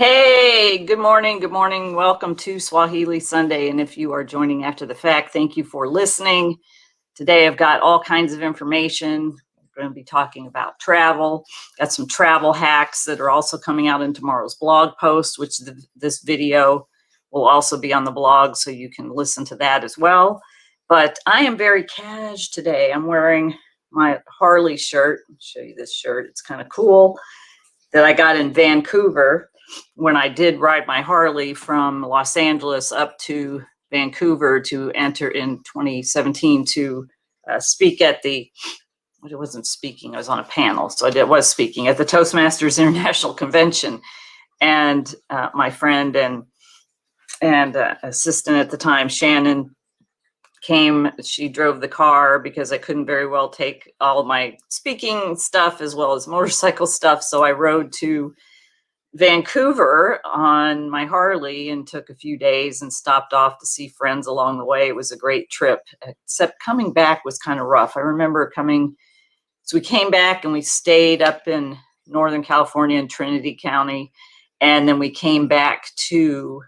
Hey, good morning. Good morning. Welcome to Swahili Sunday. And if you are joining after the fact, thank you for listening. Today, I've got all kinds of information. We're going to be talking about travel. Got some travel hacks that are also coming out in tomorrow's blog post, which this video will also be on the blog, so you can listen to that as well. But I am very cash today. I'm wearing my Harley shirt. I'll show you this shirt. It's kind of cool, that I got in Vancouver when I did ride my Harley from Los Angeles up to Vancouver to enter in 2017 to speak at the, well, it wasn't speaking, I was on a panel, so I was speaking at the Toastmasters International Convention. And my friend and assistant at the time, Shannon, came. She drove the car because I couldn't very well take all of my speaking stuff as well as motorcycle stuff. So I rode to Vancouver on my Harley and took a few days and stopped off to see friends along the way. It was a great trip, except coming back was kind of rough. I remember so we came back and we stayed up in Northern California in Trinity County. And then we came back to,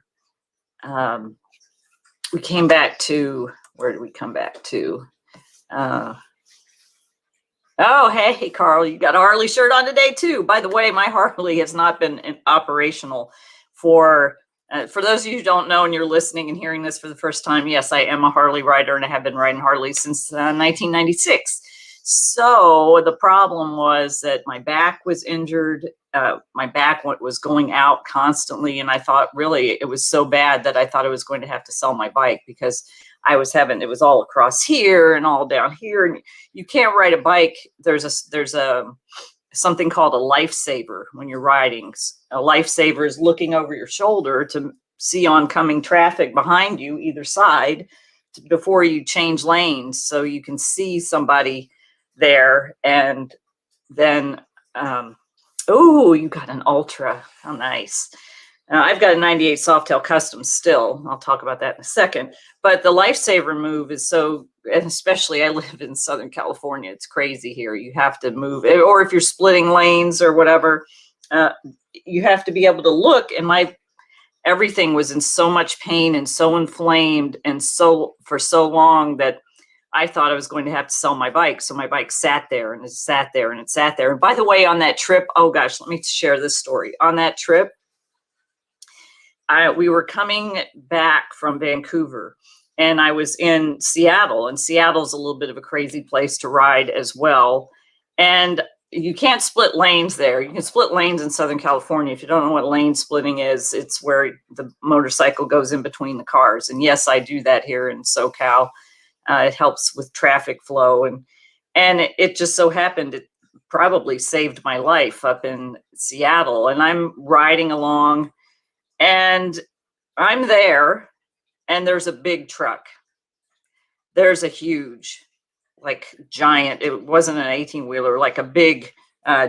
where did we come back to? Oh, hey, Carl, you got a Harley shirt on today too. By the way, my Harley has not been operational for those of you who don't know and you're listening and hearing this for the first time. Yes, I am a Harley rider and I have been riding Harley since 1996. So the problem was that my back was injured. My back was going out constantly. And I thought really it was so bad that I thought I was going to have to sell my bike because it was all across here and all down here. And you can't ride a bike. There's something called a lifesaver when you're riding. A lifesaver is looking over your shoulder to see oncoming traffic behind you, either side, before you change lanes. So you can see somebody there. And then, oh, you got an Ultra. How nice. I've got a 98 Softail Custom still. I'll talk about that in a second. But the lifesaver move is so, and especially I live in Southern California. It's crazy here. You have to move, or if you're splitting lanes or whatever, you have to be able to look. And everything was in so much pain and so inflamed and for so long that I thought I was going to have to sell my bike. So my bike sat there and it sat there and it sat there. And by the way, on that trip, oh gosh, let me share this story. On that trip, we were coming back from Vancouver and I was in Seattle, and Seattle's a little bit of a crazy place to ride as well. And you can't split lanes there. You can split lanes in Southern California. If you don't know what lane splitting is, it's where the motorcycle goes in between the cars. And yes, I do that here in SoCal. It helps with traffic flow. And it just so happened it probably saved my life up in Seattle. And I'm riding along and I'm there, and there's a big truck. There's a huge, like giant, it wasn't an 18-wheeler, like a big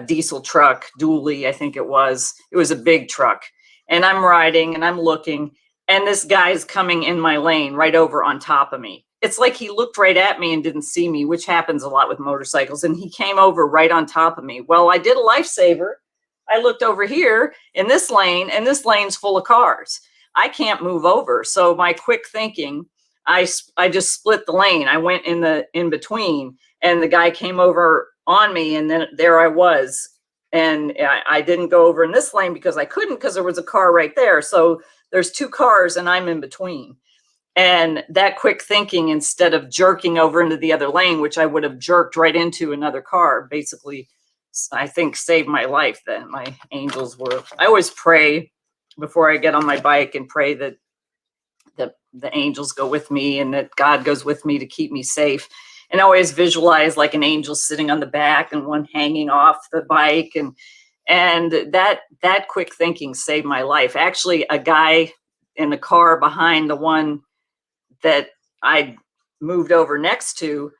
diesel truck, dually, I think it was. It was a big truck. And I'm riding and I'm looking, and this guy's coming in my lane right over on top of me. It's like he looked right at me and didn't see me, which happens a lot with motorcycles. And he came over right on top of me. Well, I did a lifesaver. I looked over here in this lane, and this lane's full of cars. I can't move over. So my quick thinking, I just split the lane. I went in between, and the guy came over on me, and then there I was. And I didn't go over in this lane because I couldn't, because there was a car right there. So there's two cars and I'm in between. And that quick thinking, instead of jerking over into the other lane, which I would have jerked right into another car, basically, I think saved my life. Then my angels I always pray before I get on my bike and pray that the angels go with me and that God goes with me to keep me safe. And I always visualize like an angel sitting on the back and one hanging off the bike. And that quick thinking saved my life. Actually, a guy in the car behind the one that I moved over next to,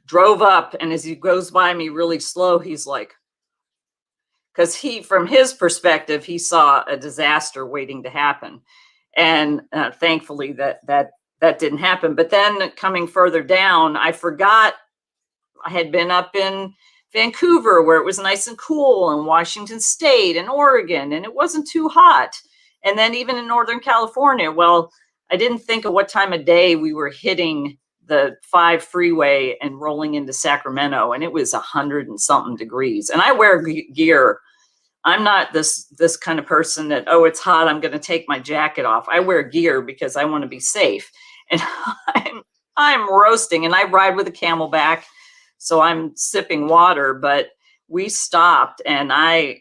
drove up, and as he goes by me really slow, he's like, because from his perspective, he saw a disaster waiting to happen. And thankfully that didn't happen. But then coming further down, I forgot I had been up in Vancouver, where it was nice and cool, and Washington State and Oregon, and it wasn't too hot. And then even in Northern California, well, I didn't think of what time of day we were hitting the 5 freeway and rolling into Sacramento, and it was 100 and something degrees. And I wear gear. I'm not this kind of person that, oh, it's hot, I'm going to take my jacket off. I wear gear because I want to be safe. And I'm roasting, and I ride with a Camelback, so I'm sipping water. But we stopped, and I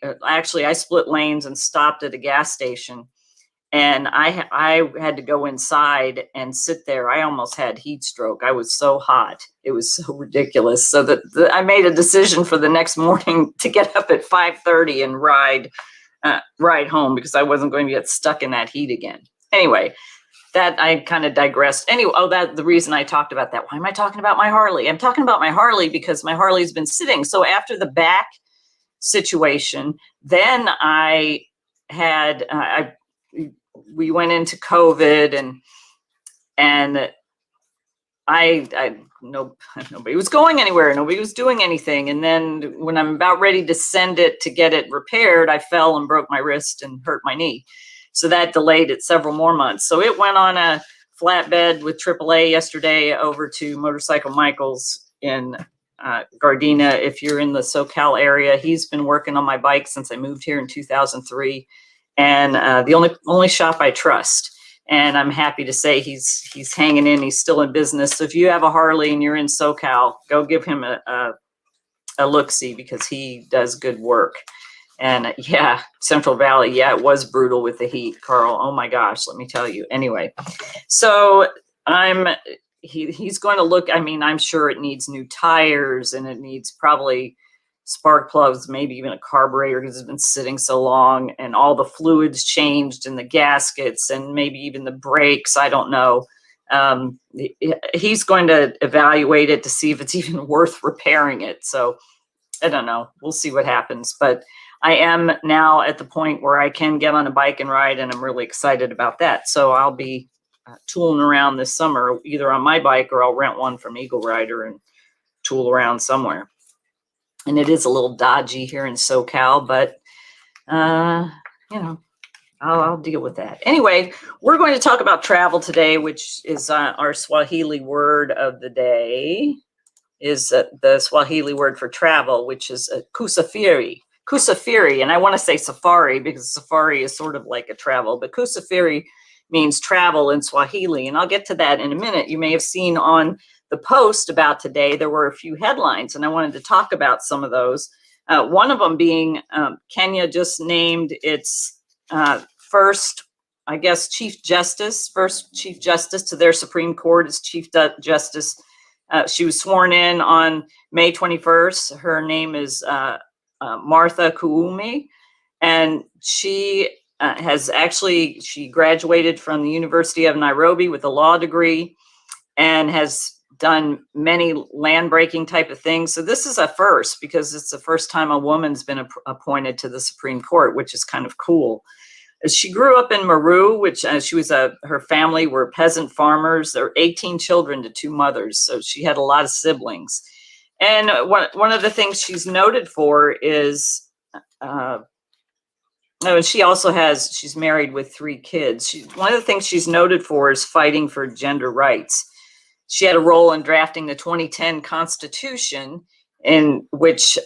split lanes and stopped at a gas station. And I had to go inside and sit there. I almost had heat stroke. I was so hot. It was so ridiculous. So that I made a decision for the next morning to get up at 5:30 and ride home, because I wasn't going to get stuck in that heat again. Anyway, that I kind of digressed. Anyway, the reason I talked about that. Why am I talking about my Harley? I'm talking about my Harley because my Harley's been sitting. So after the back situation, then we went into COVID, and nobody was going anywhere. Nobody was doing anything. And then when I'm about ready to send it to get it repaired, I fell and broke my wrist and hurt my knee. So that delayed it several more months. So it went on a flatbed with AAA yesterday over to Motorcycle Michael's in Gardena. If you're in the SoCal area, he's been working on my bike since I moved here in 2003. And the only shop I trust. And I'm happy to say he's hanging in. He's still in business. So if you have a Harley and you're in SoCal, go give him a look-see, because he does good work. And yeah, Central Valley, yeah, it was brutal with the heat, Carl. Oh my gosh, let me tell you. Anyway, so he's going to look. I mean, I'm sure it needs new tires, and it needs probably spark plugs, maybe even a carburetor, because it's been sitting so long, and all the fluids changed, and the gaskets, and maybe even the brakes. I don't know. He's going to evaluate it to see if it's even worth repairing it. So I don't know. We'll see what happens. But I am now at the point where I can get on a bike and ride, and I'm really excited about that. So I'll be tooling around this summer, either on my bike or I'll rent one from Eagle Rider and tool around somewhere. And it is a little dodgy here in SoCal, but, I'll deal with that. Anyway, we're going to talk about travel today, which is our Swahili word of the day, is the Swahili word for travel, which is kusafiri. Kusafiri, and I want to say safari because safari is sort of like a travel, but kusafiri means travel in Swahili. And I'll get to that in a minute. You may have seen on the post about today, there were a few headlines, and I wanted to talk about some of those. One of them being Kenya just named its first Chief Justice to their Supreme Court as Chief Justice. She was sworn in on May 21st. Her name is Martha Koome, and she she graduated from the University of Nairobi with a law degree and has done many land-breaking type of things. So this is a first, because it's the first time a woman's been appointed to the Supreme Court, which is kind of cool. She grew up in Meru, which her family were peasant farmers. There were 18 children to 2 mothers, so she had a lot of siblings. And one of the things she's noted for is, she's married with 3 kids. One of the things she's noted for is fighting for gender rights. She had a role in drafting the 2010 Constitution, in which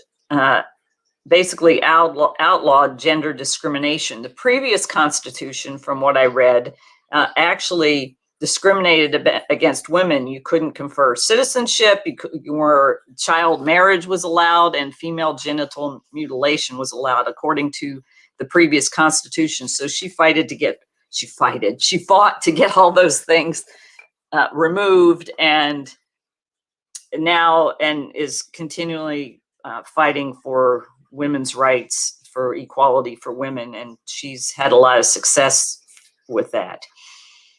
basically outlawed gender discrimination. The previous Constitution, from what I read, actually discriminated against women. You couldn't confer citizenship, child marriage was allowed, and female genital mutilation was allowed, according to the previous Constitution. So she fought to get all those things removed, and is continually fighting for women's rights, for equality for women, and she's had a lot of success with that.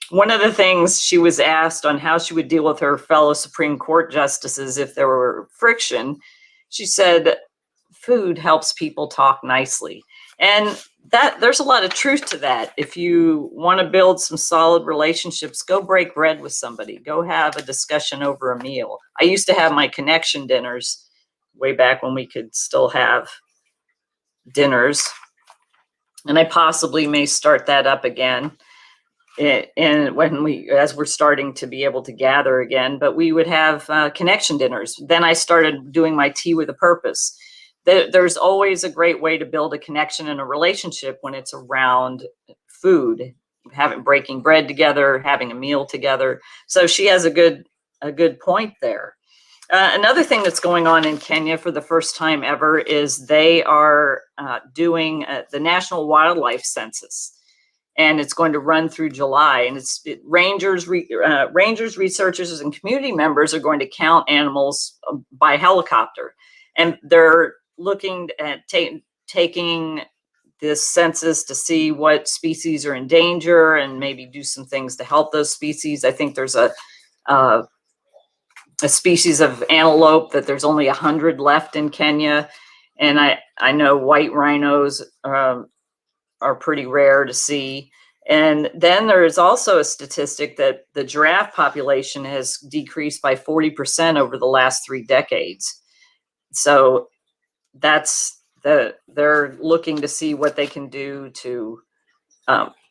One of the things she was asked on how she would deal with her fellow Supreme Court justices if there were friction, she said, food helps people talk nicely. And there's a lot of truth to that. If you want to build some solid relationships, go break bread with somebody. Go have a discussion over a meal. I used to have my connection dinners way back when we could still have dinners. And I possibly may start that up again. And as we're starting to be able to gather again, but we would have connection dinners. Then I started doing my tea with a purpose. There's always a great way to build a connection and a relationship when it's around food, breaking bread together, having a meal together. So she has a good point there. Another thing that's going on in Kenya for the first time ever is they are doing the National Wildlife Census. And it's going to run through July. And rangers, researchers, and community members are going to count animals by helicopter. And they're looking at taking this census to see what species are in danger and maybe do some things to help those species. I think there's a species of antelope that there's only 100 left in Kenya. And I know white rhinos are pretty rare to see. And then there is also a statistic that the giraffe population has decreased by 40% over the last 3 decades. So they're looking to see what they can do to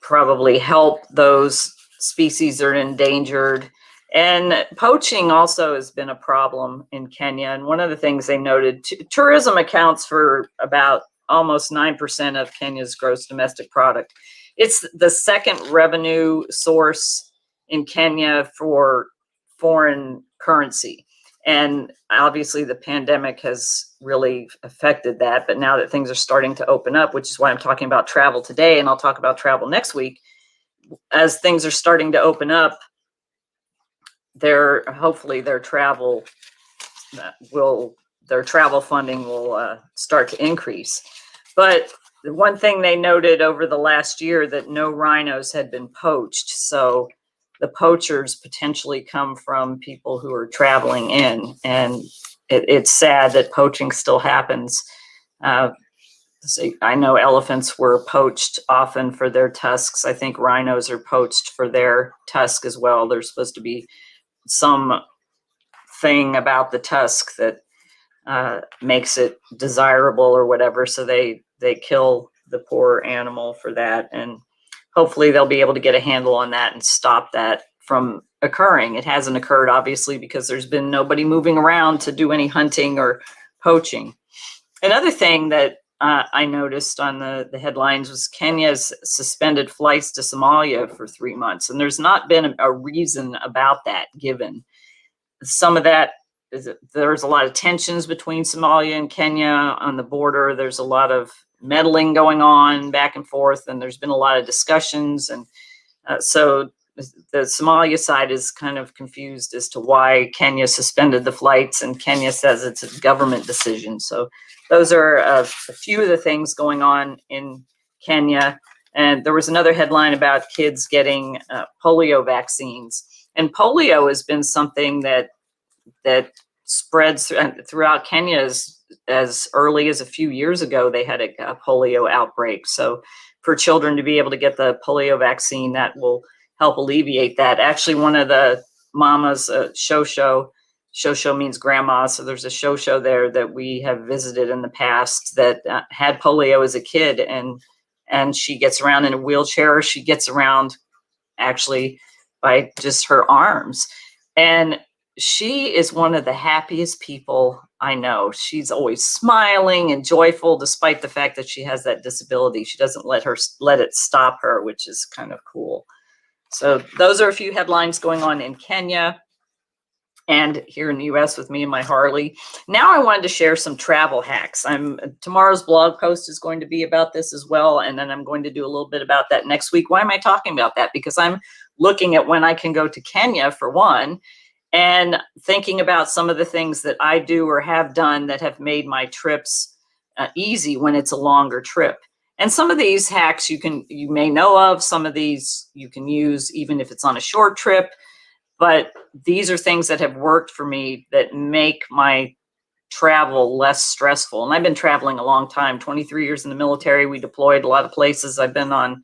probably help those species that are endangered. And poaching also has been a problem in Kenya. And one of the things they noted, tourism accounts for about almost 9% of Kenya's gross domestic product. It's the second revenue source in Kenya for foreign currency. And obviously the pandemic has really affected that. But now that things are starting to open up, which is why I'm talking about travel today, and I'll talk about travel next week, as things are starting to open up, hopefully their travel funding will start to increase. But the one thing they noted over the last year that no rhinos had been poached. So the poachers potentially come from people who are traveling in. And it's sad that poaching still happens. I know elephants were poached often for their tusks. I think rhinos are poached for their tusk as well. There's supposed to be some thing about the tusk that makes it desirable or whatever. So they kill the poor animal for that. And hopefully they'll be able to get a handle on that and stop that from occurring. It hasn't occurred, obviously, because there's been nobody moving around to do any hunting or poaching. Another thing that I noticed on the headlines was Kenya's suspended flights to Somalia for 3 months. And there's not been a reason about that given. Some of that is there's a lot of tensions between Somalia and Kenya on the border. There's a lot of meddling going on back and forth, and there's been a lot of discussions. And so the Somalia side is kind of confused as to why Kenya suspended the flights, and Kenya says it's a government decision. So those are a few of the things going on in Kenya. And there was another headline about kids getting polio vaccines. And polio has been something that spreads throughout Kenya as early as a few years ago. They had a polio outbreak. So for children to be able to get the polio vaccine, that will help alleviate that. Actually, one of the mamas, Shosho means grandma. So there's a Shosho there that we have visited in the past that had polio as a kid, and she gets around in a wheelchair. She gets around actually by just her arms. And she is one of the happiest people I know. She's always smiling and joyful, despite the fact that she has that disability. She doesn't let it stop her, which is kind of cool. So those are a few headlines going on in Kenya and here in the US with me and my Harley. Now I wanted to share some travel hacks. Tomorrow's blog post is going to be about this as well. And then I'm going to do a little bit about that next week. Why am I talking about that? Because I'm looking at when I can go to Kenya for one, and thinking about some of the things that I do or have done that have made my trips easy when it's a longer trip. And some of these hacks you may know of, some of these you can use even if it's on a short trip, but these are things that have worked for me that make my travel less stressful. And I've been traveling a long time, 23 years in the military. We deployed a lot of places. I've been on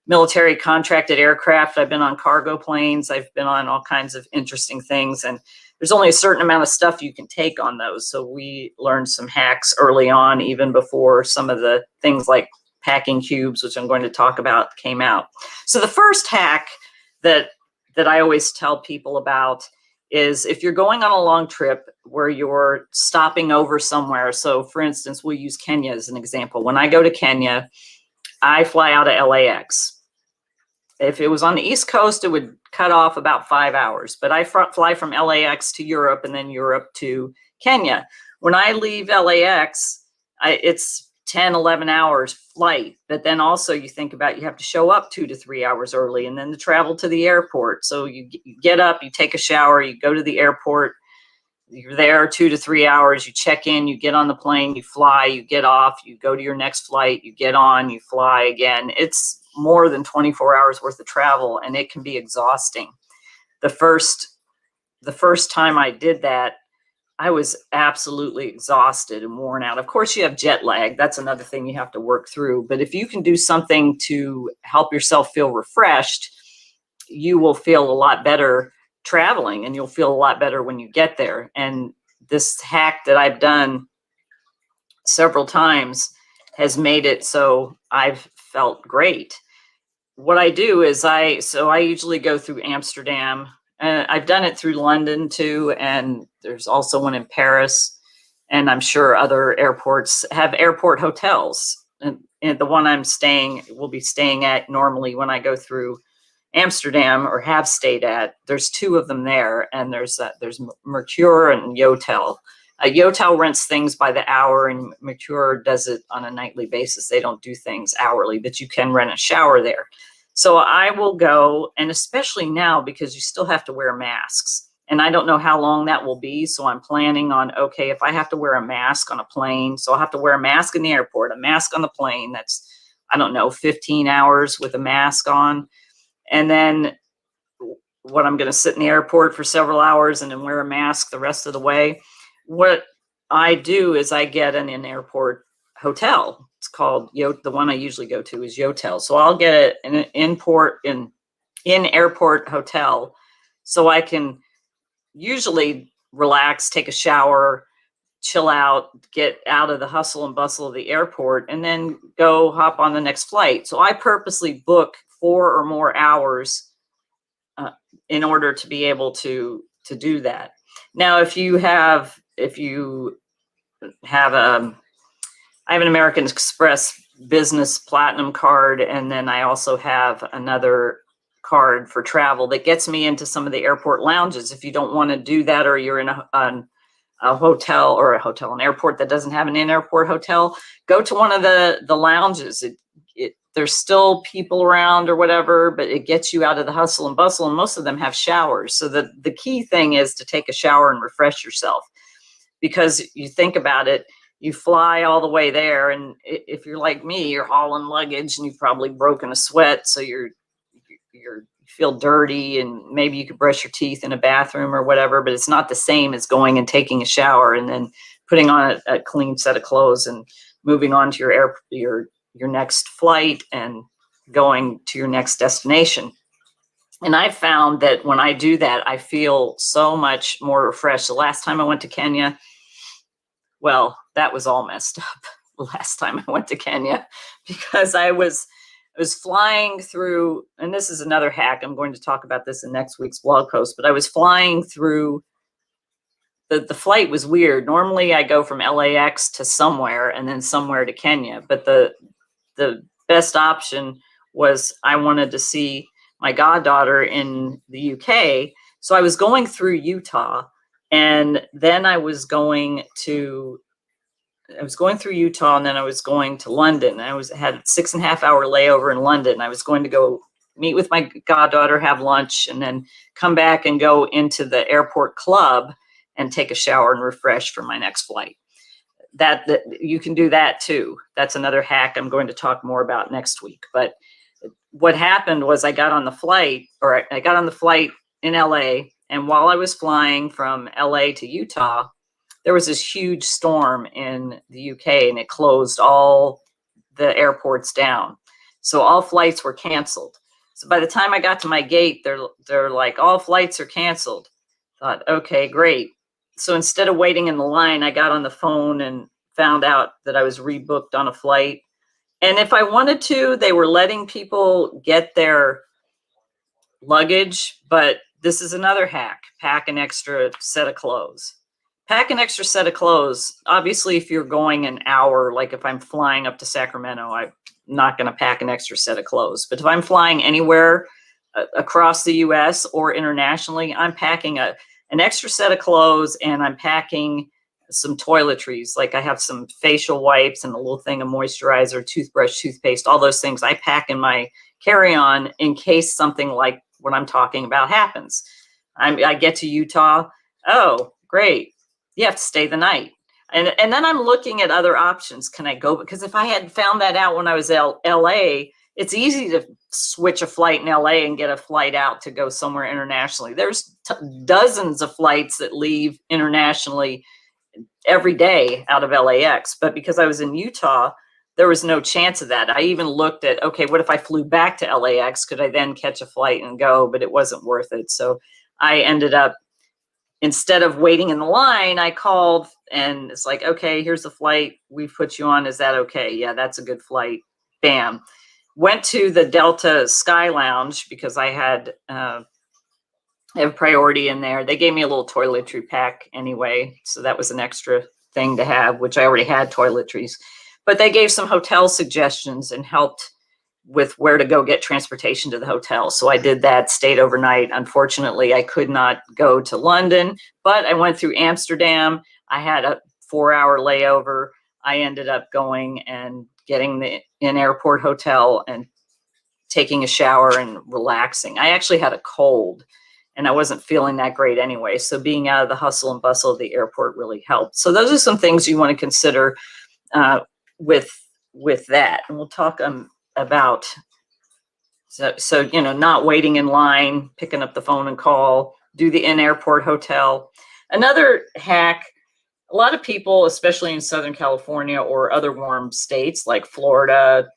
military contracted aircraft. I've been on cargo planes. I've been on all kinds of interesting things. And there's only a certain amount of stuff you can take on those. So we learned some hacks early on, even before some of the things like packing cubes, which I'm going to talk about, came out. So the first hack that I always tell people about is if you're going on a long trip where you're stopping over somewhere. So for instance, we'll use Kenya as an example. When I go to Kenya, I fly out of LAX. If it was on the East Coast, it would cut off about 5 hours, but I fly from LAX to Europe and then Europe to Kenya. When I leave LAX, it's 10, 11 hours flight, but then also you think about, you have to show up 2 to 3 hours early and then to travel to the airport. So you get up, you take a shower, you go to the airport, you're there 2 to 3 hours, you check in, you get on the plane, you fly, you get off, you go to your next flight, you get on, you fly again. It's more than 24 hours worth of travel, and it can be exhausting. The first time I did that, I was absolutely exhausted and worn out. Of course, you have jet lag. That's another thing you have to work through. But if you can do something to help yourself feel refreshed, you will feel a lot better traveling, and you'll feel a lot better when you get there. And this hack that I've done several times has made it so I've felt great. What I do is I usually go through Amsterdam. I've done it through London too, and there's also one in Paris, and I'm sure other airports have airport hotels. And the one will be staying at normally when I go through Amsterdam, or have stayed at, there's 2 of them there, and there's Mercure and Yotel. Yotel rents things by the hour, and Mercure does it on a nightly basis. They don't do things hourly, but you can rent a shower there. So I will go, and especially now, because you still have to wear masks, and I don't know how long that will be. So I'm planning on, okay, if I have to wear a mask on a plane, so I'll have to wear a mask in the airport, a mask on the plane. That's, I don't know, 15 hours with a mask on. And then what, I'm going to sit in the airport for several hours and then wear a mask the rest of the way. What I do is I get an in-airport hotel. It's called the one I usually go to is Yotel. So I'll get an in-airport hotel, so I can usually relax, take a shower, chill out, get out of the hustle and bustle of the airport, and then go hop on the next flight. So I purposely book 4 or more hours in order to be able to do that. Now, I have an American Express Business Platinum card, and then I also have another card for travel that gets me into some of the airport lounges. If you don't want to do that, or you're in an airport that doesn't have an in-airport hotel, go to one of the lounges. There's still people around or whatever, but it gets you out of the hustle and bustle, and most of them have showers. So the key thing is to take a shower and refresh yourself, because you think about it, you fly all the way there, and if you're like me, you're hauling luggage and you've probably broken a sweat, so you feel dirty, and maybe you could brush your teeth in a bathroom or whatever, but it's not the same as going and taking a shower and then putting on a clean set of clothes and moving on to your next flight and going to your next destination. And I've found that when I do that, I feel so much more refreshed. The last time I went to Kenya, well, that was all messed up. The last time I went to Kenya, because I was flying through, and this is another hack. I'm going to talk about this in next week's blog post, but I was flying through, the flight was weird. Normally I go from LAX to somewhere and then somewhere to Kenya, but the best option was I wanted to see my goddaughter in the UK. So I was going through Utah, and then I was going through Utah, and then I was going to London. I had a 6.5 hour layover in London. I was going to go meet with my goddaughter, have lunch, and then come back and go into the airport club and take a shower and refresh for my next flight. That you can do that too. That's another hack I'm going to talk more about next week. But what happened was I got on the flight in LA, and while I was flying from LA to Utah, there was this huge storm in the UK, and it closed all the airports down. So all flights were canceled. So by the time I got to my gate, they're like, all flights are canceled. Thought, okay, great. So instead of waiting in the line, I got on the phone and found out that I was rebooked on a flight. And if I wanted to, they were letting people get their luggage, but this is another hack. Pack an extra set of clothes. Pack an extra set of clothes. Obviously, if you're going an hour, like if I'm flying up to Sacramento, I'm not going to pack an extra set of clothes. But if I'm flying anywhere across the US or internationally, I'm packing an extra set of clothes, and I'm packing some toiletries. Like I have some facial wipes and a little thing of moisturizer, toothbrush, toothpaste, all those things I pack in my carry-on in case something like what I'm talking about happens. I get to Utah. Oh, great. You have to stay the night. And then I'm looking at other options. Can I go? Because if I had found that out when I was in LA, it's easy to switch a flight in LA and get a flight out to go somewhere internationally. There's dozens of flights that leave internationally every day out of LAX. But because I was in Utah, there was no chance of that. I even looked at, okay, what if I flew back to LAX? Could I then catch a flight and go? But it wasn't worth it. So I ended up, instead of waiting in the line, I called and it's like, okay, here's the flight we've put you on. Is that okay? Yeah, that's a good flight. Bam. Went to the Delta Sky Lounge because I had have priority in there. They gave me a little toiletry pack anyway. So that was an extra thing to have, which I already had toiletries. But they gave some hotel suggestions and helped with where to go get transportation to the hotel. So I did that, stayed overnight. Unfortunately, I could not go to London, but I went through Amsterdam. I had a 4-hour layover. I ended up going and getting the in-airport hotel and taking a shower and relaxing. I actually had a cold and I wasn't feeling that great anyway. So being out of the hustle and bustle of the airport really helped. So those are some things you want to consider with that. And we'll talk about, so you know, not waiting in line, picking up the phone and call, do the in-airport hotel. Another hack, a lot of people, especially in Southern California or other warm states like Florida,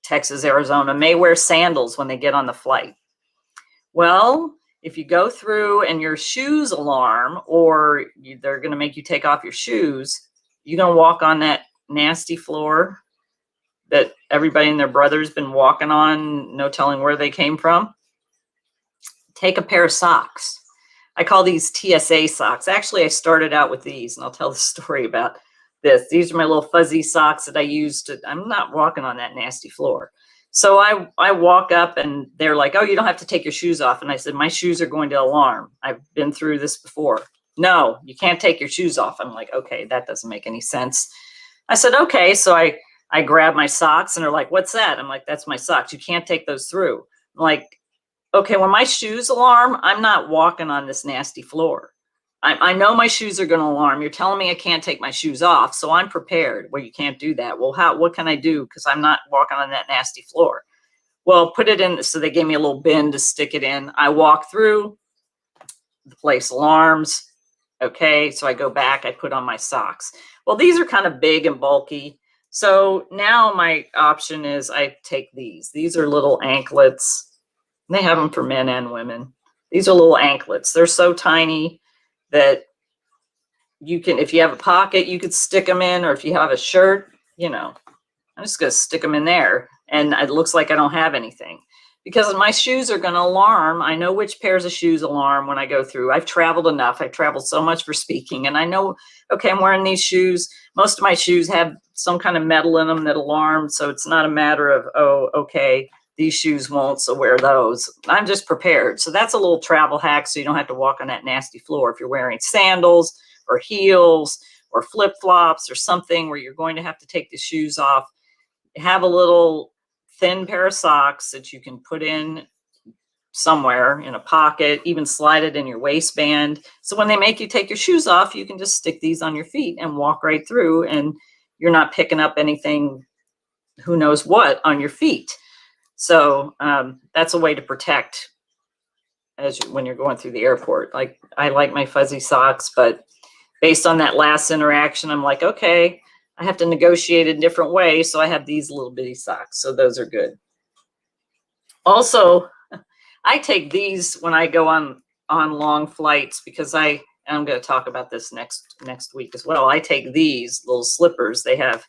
Texas, Arizona, may wear sandals when they get on the flight. Well, if you go through and your shoes alarm, or they're going to make you take off your shoes, you're going to walk on that nasty floor that everybody and their brother's been walking on, no telling where they came from. Take a pair of socks. I call these TSA socks. Actually, I started out with these, and I'll tell the story about this. These are my little fuzzy socks that I use to, I'm not walking on that nasty floor. So I walk up and they're like, oh, you don't have to take your shoes off. And I said, my shoes are going to alarm. I've been through this before. No, you can't take your shoes off. I'm like, okay, that doesn't make any sense. I said, okay. So I grab my socks and they're like, what's that? I'm like, that's my socks. You can't take those through. I'm like, okay, when my shoes alarm, I'm not walking on this nasty floor. I know my shoes are going to alarm. You're telling me I can't take my shoes off, so I'm prepared. Well, you can't do that. Well, what can I do? Because I'm not walking on that nasty floor. Well, put it in. So they gave me a little bin to stick it in. I walk through, the place alarms. Okay, so I go back, I put on my socks. Well, these are kind of big and bulky. So now my option is I take these. These are little anklets. They have them for men and women. These are little anklets. They're so tiny that you can, if you have a pocket, you could stick them in, or if you have a shirt, you know, I'm just going to stick them in there. And it looks like I don't have anything because my shoes are going to alarm. I know which pairs of shoes alarm when I go through. I've traveled enough. I've traveled so much for speaking, and I know, okay, I'm wearing these shoes. Most of my shoes have some kind of metal in them that alarm. So it's not a matter of, oh, okay, these shoes won't, so wear those. I'm just prepared. So that's a little travel hack, so you don't have to walk on that nasty floor. If you're wearing sandals or heels or flip-flops or something where you're going to have to take the shoes off, have a little thin pair of socks that you can put in somewhere in a pocket, even slide it in your waistband. So when they make you take your shoes off, you can just stick these on your feet and walk right through, and you're not picking up anything, who knows what, on your feet. So that's a way to protect when you're going through the airport. Like, I like my fuzzy socks, but based on that last interaction, I'm like, okay, I have to negotiate a different way. So I have these little bitty socks. So those are good. Also, I take these when I go on on long flights, because I'm going to talk about this next week as well. I take these little slippers. They have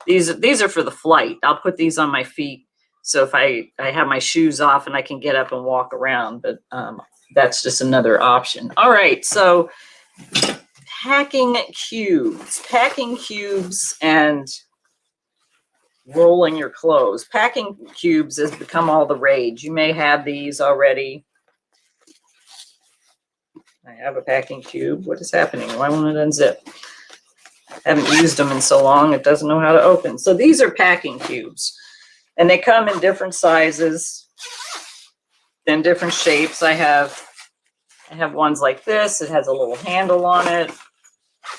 these are for the flight. I'll put these on my feet, so if I have my shoes off and I can get up and walk around, but that's just another option. All right, so packing cubes and rolling your clothes. Packing cubes has become all the rage. You may have these already. I have a packing cube. What is happening? Why won't it unzip? I haven't used them in so long, it doesn't know how to open. So these are packing cubes, and they come in different sizes and different shapes. I have ones like this. It has a little handle on it,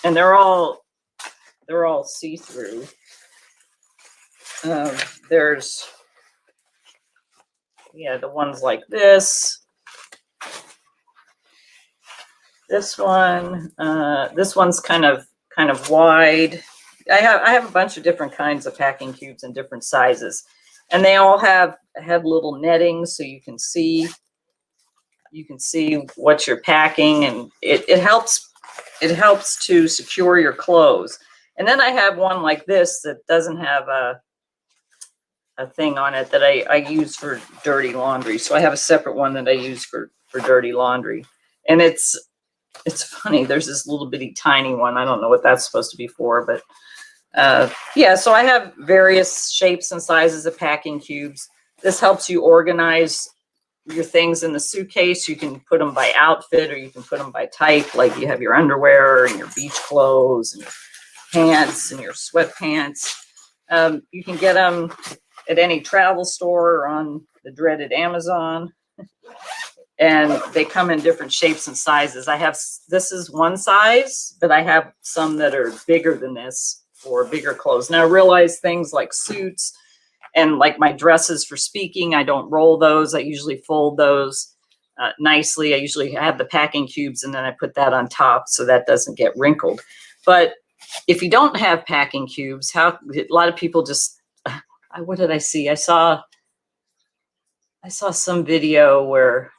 and they're all see-through. There's the ones like this. This one's kind of wide. I have a bunch of different kinds of packing cubes in different sizes, and they all have little netting, so you can see what you're packing, and it helps to secure your clothes. And then I have one like this that doesn't have a thing on it that I use for dirty laundry. So I have a separate one that I use for dirty laundry, and it's funny. There's this little bitty tiny one. I don't know what that's supposed to be for, but so I have various shapes and sizes of packing cubes. This helps you organize your things in the suitcase. You can put them by outfit, or you can put them by type, like you have your underwear and your beach clothes and your pants and your sweatpants. You can get them at any travel store or on the dreaded Amazon. And they come in different shapes and sizes. This is one size, but I have some that are bigger than this for bigger clothes. Now I realize things like suits and like my dresses for speaking, I don't roll those. I usually fold those nicely. I usually have the packing cubes, and then I put that on top so that doesn't get wrinkled. But if you don't have packing cubes, a lot of people just, what did I see? I saw some video where,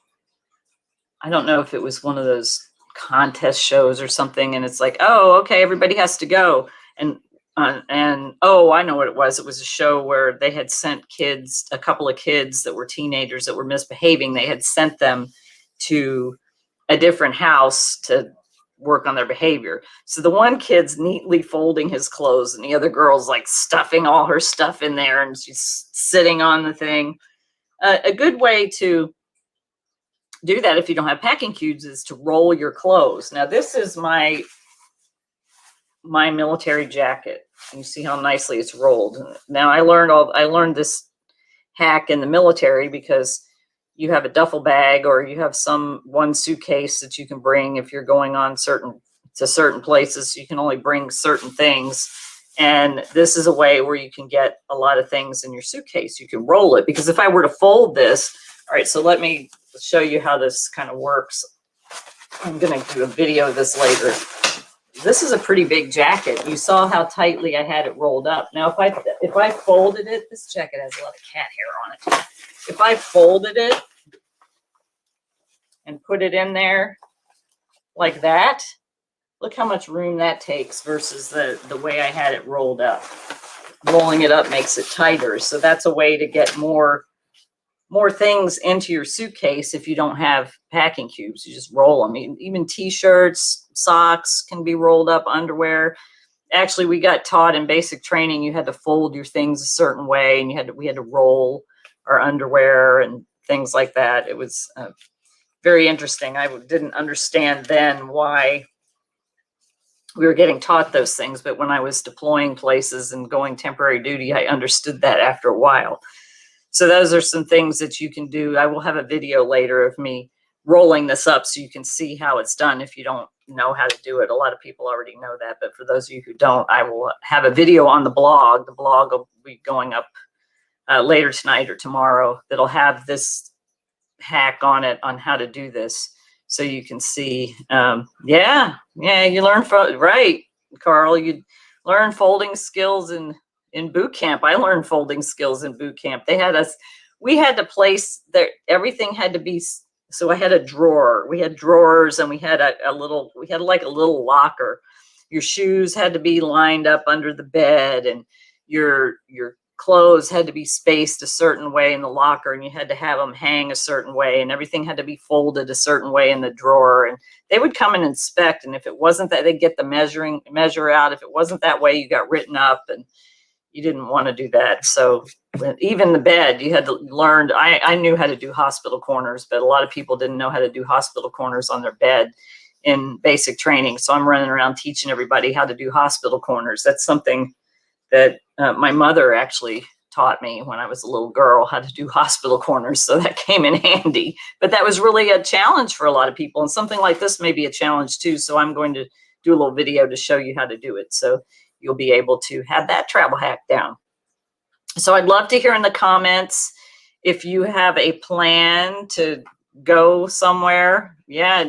I don't know if it was one of those contest shows or something, and it's like, oh, okay, everybody has to go. And oh, I know what it was. It was a show where they had sent a couple of kids that were teenagers that were misbehaving. They had sent them to a different house to work on their behavior. So the one kid's neatly folding his clothes, and the other girl's like stuffing all her stuff in there, and she's sitting on the thing. A good way to do that if you don't have packing cubes is to roll your clothes. Now this is my military jacket. You see how nicely it's rolled. Now I learned this hack in the military because you have a duffel bag, or you have one suitcase that you can bring if you're going on certain places. You can only bring certain things. And this is a way where you can get a lot of things in your suitcase. You can roll it, because if I were to fold this, all right, so let me show you how this kind of works. I'm going to do a video of this later. This is a pretty big jacket. You saw how tightly I had it rolled up. Now, if I folded it, this jacket has a lot of cat hair on it. If I folded it and put it in there like that, look how much room that takes versus the way I had it rolled up. Rolling it up makes it tighter. So that's a way to get more things into your suitcase if you don't have packing cubes. You just roll them. Even t-shirts, socks can be rolled up, underwear. Actually, we got taught in basic training you had to fold your things a certain way, and we had to roll our underwear and things like that. It was very interesting. I didn't understand then why we were getting taught those things, but when I was deploying places and going temporary duty, I understood that after a while. So those are some things that you can do. I will have a video later of me rolling this up so you can see how it's done if you don't know how to do it. A lot of people already know that, but for those of you who don't, I will have a video on the blog. The blog will be going up later tonight or tomorrow that'll have this hack on it on how to do this, so you can see. You learn right, Carl. You learn folding skills in boot camp. I learned folding skills in boot camp. We had to place there. Everything had to be So I had a drawer. We had drawers, and we had like a little locker. Your shoes had to be lined up under the bed, and your clothes had to be spaced a certain way in the locker, and you had to have them hang a certain way, and everything had to be folded a certain way in the drawer. And they would come and inspect, and if it wasn't that, they'd get the measure out. If it wasn't that way, you got written up, and you didn't want to do that. So even the bed, you had to learn. I knew how to do hospital corners, but a lot of people didn't know how to do hospital corners on their bed in basic training. So I'm running around teaching everybody how to do hospital corners. That's something that my mother actually taught me when I was a little girl, how to do hospital corners. So that came in handy. But that was really a challenge for a lot of people. And something like this may be a challenge too. So I'm going to do a little video to show you how to do it, so you'll be able to have that travel hack down. So I'd love to hear in the comments if you have a plan to go somewhere. Yeah,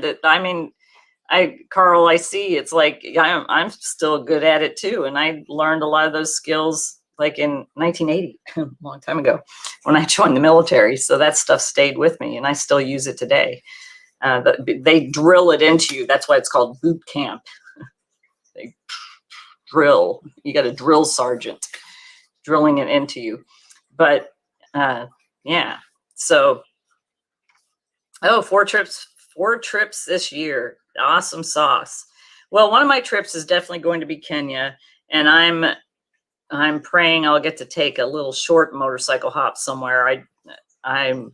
Carl, I see it's like I'm still good at it too. And I learned a lot of those skills like in 1980, a long time ago, when I joined the military. So that stuff stayed with me, and I still use it today. They drill it into you. That's why it's called boot camp. They drill. You got a drill sergeant drilling it into you. But yeah. So, 4 trips this year. Awesome sauce. Well, one of my trips is definitely going to be Kenya, and I'm praying I'll get to take a little short motorcycle hop somewhere. I'm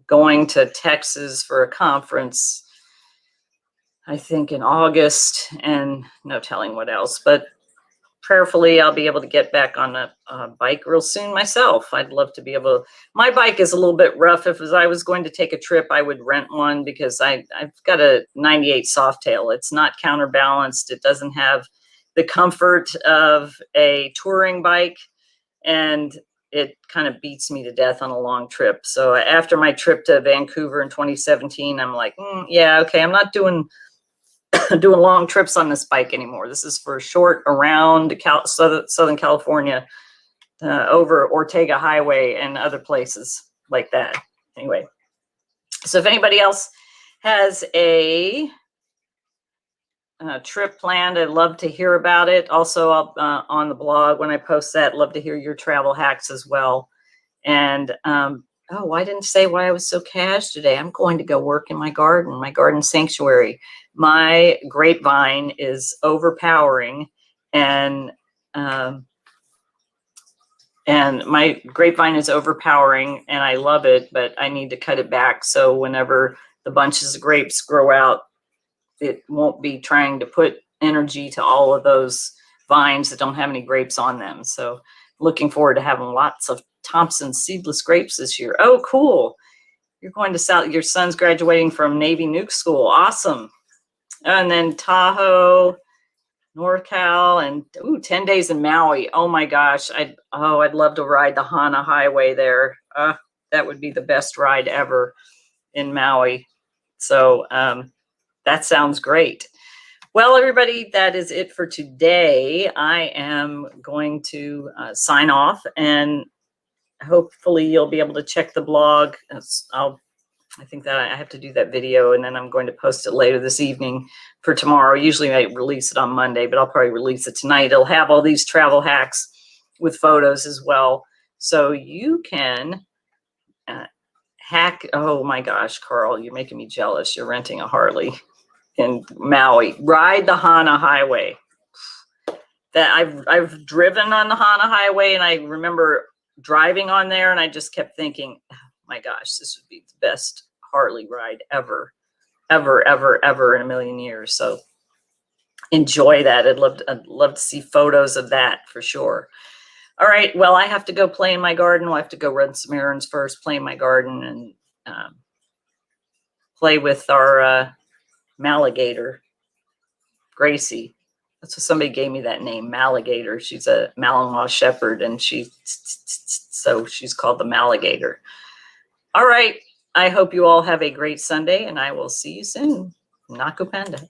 going to Texas for a conference, I think in August, and no telling what else, but prayerfully I'll be able to get back on a bike real soon myself. I'd love to be able to. My bike is a little bit rough. If I was going to take a trip, I would rent one, because I've got a 98 Softail. It's not counterbalanced. It doesn't have the comfort of a touring bike, and it kind of beats me to death on a long trip. So after my trip to Vancouver in 2017, I'm like, yeah, okay, I'm not doing long trips on this bike anymore. This is for short around Southern California, over Ortega Highway and other places like that. Anyway, so if anybody else has a trip planned, I'd love to hear about it. Also, on the blog when I post that, love to hear your travel hacks as well. And oh, I didn't say why I was so cash today. I'm going to go work in my garden sanctuary. My grapevine is overpowering, and my grapevine is overpowering, and I love it, but I need to cut it back. So whenever the bunches of grapes grow out, it won't be trying to put energy to all of those vines that don't have any grapes on them. So looking forward to having lots of Thompson seedless grapes this year. Oh, cool. You're going to South, your son's graduating from Navy Nuke School. Awesome. And then Tahoe, NorCal, and 10 days in Maui. Oh my gosh. I'd love to ride the Hana Highway there. That would be the best ride ever in Maui. So that sounds great. Well, everybody, that is it for today. I am going to sign off, and hopefully you'll be able to check the blog. I think that I have to do that video, and then I'm going to post it later this evening for tomorrow. Usually I release it on Monday, but I'll probably release it tonight. It'll have all these travel hacks with photos as well. So you can hack. Oh my gosh, Carl, you're making me jealous. You're renting a Harley in Maui. Ride the Hana Highway. That I've driven on the Hana Highway, and I remember driving on there, and I just kept thinking, oh my gosh, this would be the best Harley ride ever in a million years. So enjoy that. I'd love to see photos of that for sure. All right, well, I have to go play in my garden. We'll have to go run some errands first, play in my garden, and play with our Maligator, Gracie. That's what somebody gave me that name, Maligator. She's a Malinois Shepherd, and so she's called the Maligator. All right. I hope you all have a great Sunday, and I will see you soon. Naku Panda.